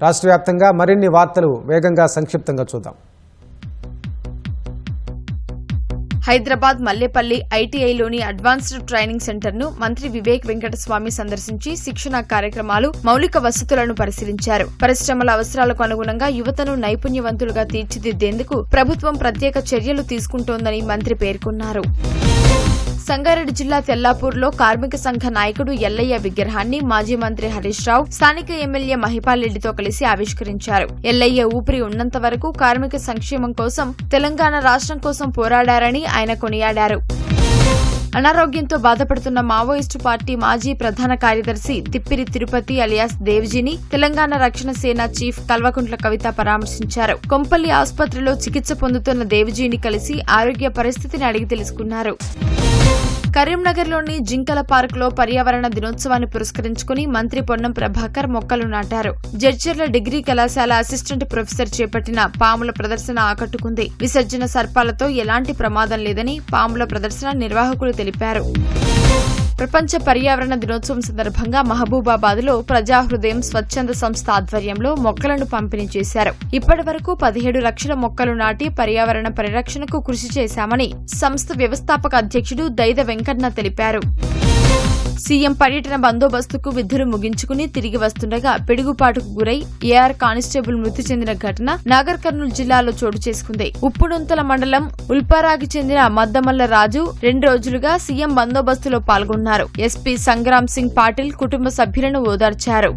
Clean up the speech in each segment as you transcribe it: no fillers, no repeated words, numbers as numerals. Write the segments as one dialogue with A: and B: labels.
A: రాష్ట్ర వ్యాప్తంగా మరిన్ని వార్తలు వేగంగా సంక్షిప్తంగా చూద్దాం.
B: హైదరాబాద్ మల్లేపల్లి ఐటీఐలోని అడ్వాన్స్డ్ ట్రైనింగ్ సెంటర్ను మంత్రి వివేక్ వెంకటస్వామి సందర్శించి శిక్షణా కార్యక్రమాలు, మౌలిక వసతులను పరిశీలించారు. పరిశ్రమల అవసరాలకు అనుగుణంగా యువతను నైపుణ్యవంతులుగా తీర్చిదిద్దేందుకు ప్రభుత్వం ప్రత్యేక చర్యలు తీసుకుంటోందని మంత్రి పేర్కొన్నారు. సంగారెడ్డి జిల్లా తెల్లాపూర్లో కార్మిక సంఘ నాయకుడు ఎల్లయ్య విగ్రహాన్ని మాజీ మంత్రి హరీష్ రావు స్థానిక ఎమ్మెల్యే మహిపాల్ రెడ్డితో కలిసి ఆవిష్కరించారు. ఎల్లయ్య ఊపిరి ఉన్నంత వరకు కార్మిక సంక్షేమం కోసం, తెలంగాణ రాష్ట్రం కోసం పోరాడారని ఆయన కొనియాడారు. అనారోగ్యంతో బాధపడుతున్న మావోయిస్టు పార్టీ మాజీ ప్రధాన కార్యదర్శి తిప్పిరి తిరుపతి అలియాస్ దేవ్జీని తెలంగాణ రక్షణ సేన చీఫ్ కల్వకుంట్ల కవిత పరామర్శించారు. కొంపల్లి ఆసుపత్రిలో చికిత్స పొందుతున్న దేవ్జీని కలిసి ఆరోగ్య పరిస్థితిని అడిగి తెలుసుకున్నారు. కరీంనగర్లోని జింకల పార్కులో పర్యావరణ దినోత్సవాన్ని పురస్కరించుకుని మంత్రి పొన్నం ప్రభాకర్ మొక్కలు నాటారు. జడ్చర్ల డిగ్రీ కళాశాల అసిస్టెంట్ ప్రొఫెసర్ చేపట్టిన పాముల ప్రదర్శన ఆకట్టుకుంది. విసర్జన సర్పాలతో ఎలాంటి ప్రమాదం లేదని పాముల ప్రదర్శన నిర్వాహకులు తెలిపారు. ప్రపంచ పర్యావరణ దినోత్సవం సందర్భంగా మహబూబాబాద్లో ప్రజాహృదయం స్వచ్ఛంద సంస్థ ఆధ్వర్యంలో మొక్కలను పంపిణీ చేశారు. ఇప్పటి వరకు 17 లక్షల మొక్కలు నాటి పర్యావరణ పరిరక్షణకు కృషి చేశామని సంస్థ వ్యవస్థాపక అధ్యక్షుడు దైద వెంకన్న తెలిపారు. సీఎం పర్యటన బందోబస్తుకు విధులు ముగించుకుని తిరిగి వస్తుండగా పిడుగుపాటుకు గురై ఏఆర్ కానిస్టేబుల్ మృతి చెందిన ఘటన నాగర్ కర్నూలు జిల్లాలో చోటు చేసుకుంది. ఉప్పుడుంతల మండలం ఉల్పారాకి చెందిన మద్దమల్ల రాజు 2 రోజులుగా సీఎం బందోబస్తులో పాల్గొన్నారు. ఎస్పీ సంగ్రామ్ సింగ్ పాటిల్ కుటుంబ సభ్యులను ఓదార్చారు.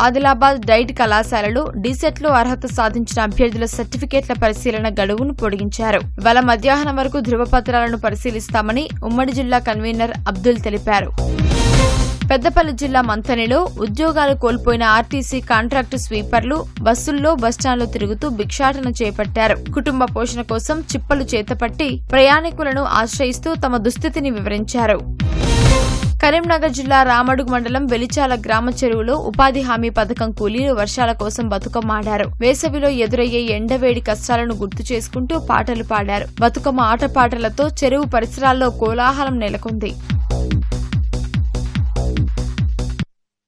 B: ఆదిలాబాద్ డైట్ కళాశాలలో డీసెట్లో అర్హత సాధించిన అభ్యర్థుల సర్టిఫికేట్ల పరిశీలన గడువును పొడిగించారు. ఇవాళ మధ్యాహ్నం వరకు ధృవపత్రాలను పరిశీలిస్తామని ఉమ్మడి జిల్లా కన్వీనర్ అబ్దుల్ తెలిపారు. పెద్దపల్లి జిల్లా మంథనిలో ఉద్యోగాలు కోల్పోయిన ఆర్టీసీ కాంట్రాక్టు స్వీపర్లు బస్సుల్లో, బస్టాండ్లో తిరుగుతూ భిక్షాటన చేపట్టారు. కుటుంబ పోషణ కోసం చిప్పలు చేతపట్టి ప్రయాణికులను ఆశ్రయిస్తూ తమ దుస్థితిని వివరించారు. కరీంనగర్ జిల్లా రామడుగు మండలం వెలిచాల గ్రామ చెరువులో ఉపాధి హామీ పథకం కూలీలు వర్షాల కోసం బతుకమ్మ ఆడారు. వేసవిలో ఎదురయ్యే ఎండవేడి కష్టాలను గుర్తు చేసుకుంటూ పాటలు పాడారు. బతుకమ్మ ఆటపాటలతో చెరువు పరిసరాల్లో కోలాహలం నెలకొంది.